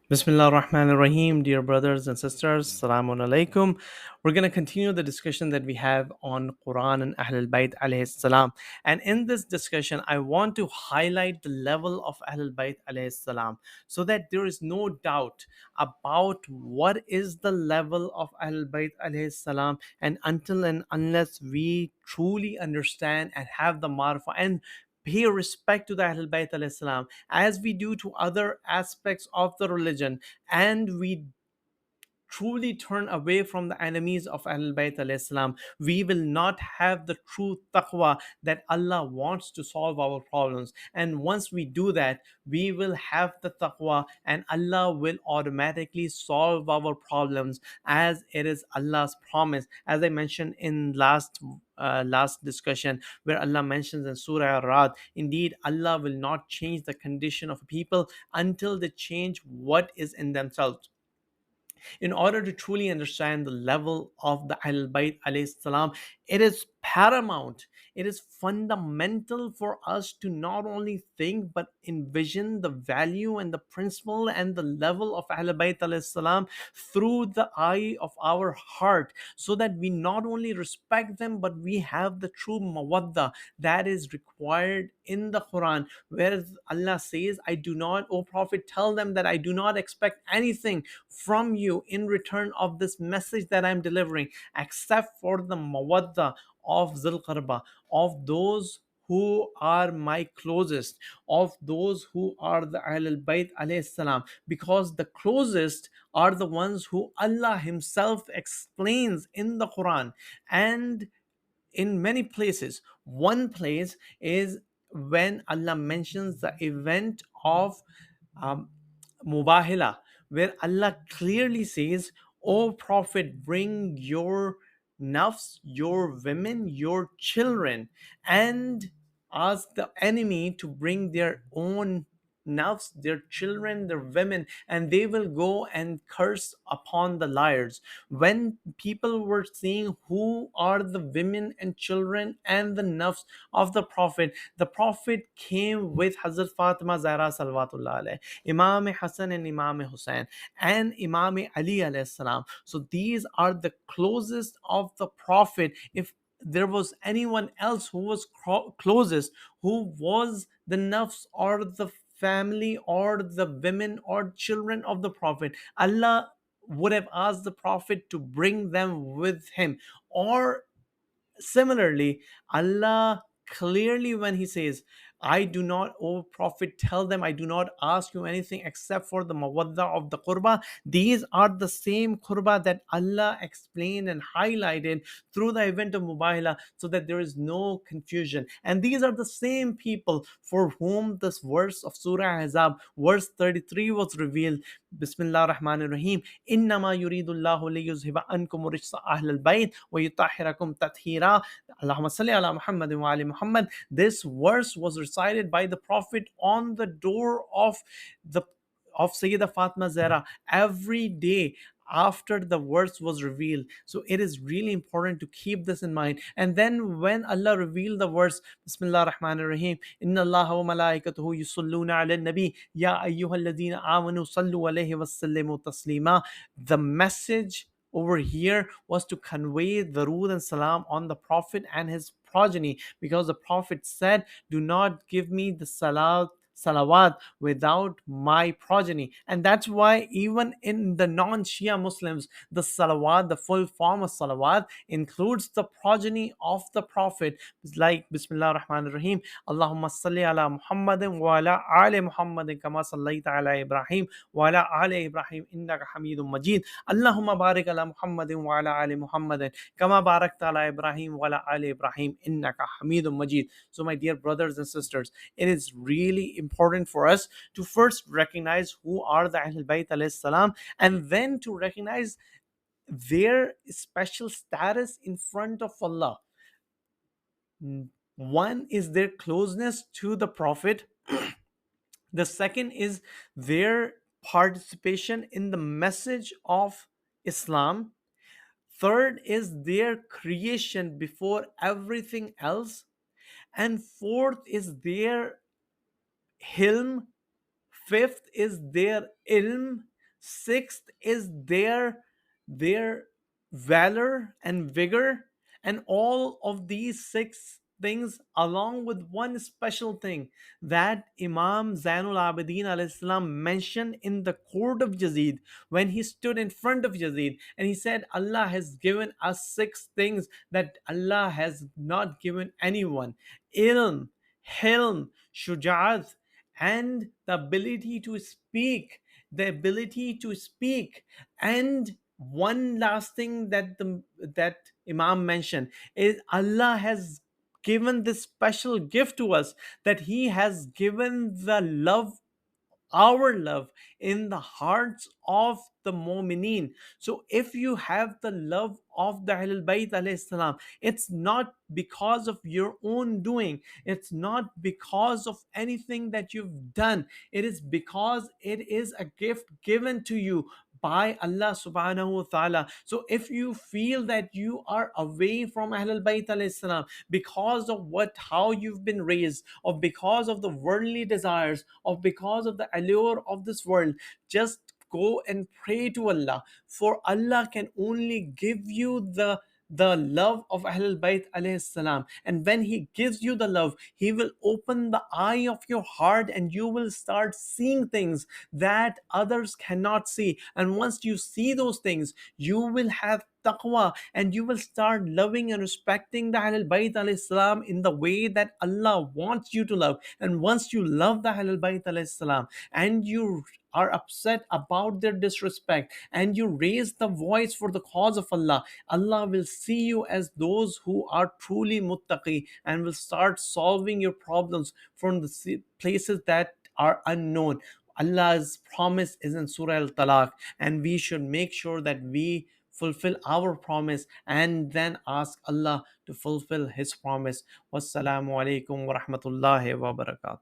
Bismillah ar-Rahman ar-Rahim, dear brothers and sisters, Assalamu alaikum. We're going to continue the discussion that we have on Quran and Ahlul Bayt alayhi salam. And in this discussion, I want to highlight the level of Ahlul Bayt alayhi salam so that there is no doubt about what is the level of Ahlul Bayt alayhi salam. And until and unless we truly understand and have the marfa and pay respect to the Ahlul Bayt alayhi salam as we do to other aspects of the religion, and we truly turn away from the enemies of Ahlul Bayt alayhi salam, we will not have the true taqwa that Allah wants to solve our problems. And once we do that, we will have the taqwa and Allah will automatically solve our problems as it is Allah's promise. As I mentioned in last discussion, where Allah mentions in Surah Ar-Raad, indeed Allah will not change the condition of people until they change what is in themselves. In order to truly understand the level of the Ahlul Bayt alayhi salam, it is paramount, it is fundamental for us to not only think but envision the value and the principle and the level of Ahlul Bayt alayhi salam through the eye of our heart, so that we not only respect them but we have the true mawadda that is required in the Quran, where Allah says, I do not, O Prophet, tell them that I do not expect anything from you in return of this message that I'm delivering, except for the mawadda of Zul Qarba, of those who are my closest, of those who are the Ahlul Bayt alayhi salam, because the closest are the ones who Allah Himself explains in the Quran and in many places. One place is when Allah mentions the event of um, Mubahila, where Allah clearly says, O Prophet, bring your nafs, your women, your children, and ask the enemy to bring their own nafs, their children, their women, and they will go and curse upon the liars. When people were seeing who are the women and children and the nafs of the Prophet came with Hazrat Fatima Zahra Salawatullah alayhi, Imam Hassan and Imam Hussein, and Imam Ali alayhi salam. So these are the closest of the Prophet. If there was anyone else who was closest, who was the nafs or the family or the women or children of the Prophet, Allah would have asked the Prophet to bring them with him. Or similarly, Allah clearly, when He says, I do not, O Prophet, tell them I do not ask you anything except for the mawadda of the qurba. These are the same qurba that Allah explained and highlighted through the event of Mubahala, so that there is no confusion. And these are the same people for whom this verse of Surah Ahzab, verse 33, was revealed. Bismillah ar-Rahman ar-Rahim. Innama yuridullahu liyuzhiba ankum rijsa ahlal bayt wa yutahhirakum tathira. Allahumma salli ala Muhammad wa ali Muhammad. This verse was recited by the Prophet on the door the of Sayyidah Fatima Zahra every day after the verse was revealed. So it is really important to keep this in mind. And then when Allah revealed the verse, Bismillah ar-Rahman ar-Rahim, Inna Allah wa malaikatuhu yusalluna ala nabi ya ayyuhalladhina amanu sallu alayhi wa sallimu taslima. The message over here was to convey the Rood and Salam on the Prophet and his progeny, because the Prophet said, do not give me the salawat without my progeny. And that's why even in the non-Shia Muslims, the salawat, the full form of salawat, includes the progeny of the Prophet. It's like Bismillah ar-Rahman ar-Rahim, Allahumma salli ala Muhammadin wa ala ali Muhammadin kama sallaita ala Ibrahim wa ala ali Ibrahim innaka Hamidum Majid. Allahumma barik ala Muhammadin wa ala ali Muhammadin kama barakta ala Ibrahim wa ala ali Ibrahim innaka Hamidum Majid. So my dear brothers and sisters, it is really important for us to first recognize who are the Ahlul Bayt alayhi salam, and then to recognize their special status in front of Allah. One is their closeness to the Prophet. The second is their participation in the message of Islam. Third is their creation before everything else. And fourth is their hilm. Fifth is their ilm. Sixth is their valor and vigor, and all of these six things along with one special thing that Imam Zainul Abidin alayhi salam mentioned in the court of Yazid when he stood in front of Yazid and he said, Allah has given us six things that Allah has not given anyone: ilm, hilm, shuja'at, and the ability to speak. And one last thing that Imam mentioned is Allah has given this special gift to us, that he has given the love, our love, in the hearts of the mu'mineen. So if you have the love of the Ahlul Bayt alayhi salam, it's not because of your own doing, it's not because of anything that you've done, it is because it is a gift given to you by Allah subhanahu wa ta'ala. So if you feel that you are away from Ahlul Bayt alayhi salam because of how you've been raised, or because of the worldly desires, or because of the allure of this world, just go and pray to Allah, for Allah can only give you the love of Ahlul Bayt alayhi salam. And when he gives you the love, he will open the eye of your heart and you will start seeing things that others cannot see. And once you see those things, you will have taqwa, and you will start loving and respecting the Ahlul Bayt alayhi salam in the way that Allah wants you to love. And once you love the Ahlul Bayt alayhi salam, and you are upset about their disrespect, and you raise the voice for the cause of Allah, Allah will see you as those who are truly muttaqi, and will start solving your problems from the places that are unknown. Allah's promise is in Surah Al-Talaq, and we should make sure that we fulfill our promise and then ask Allah to fulfill his promise. Wassalamu alaikum wa rahmatullahi wa barakatuh.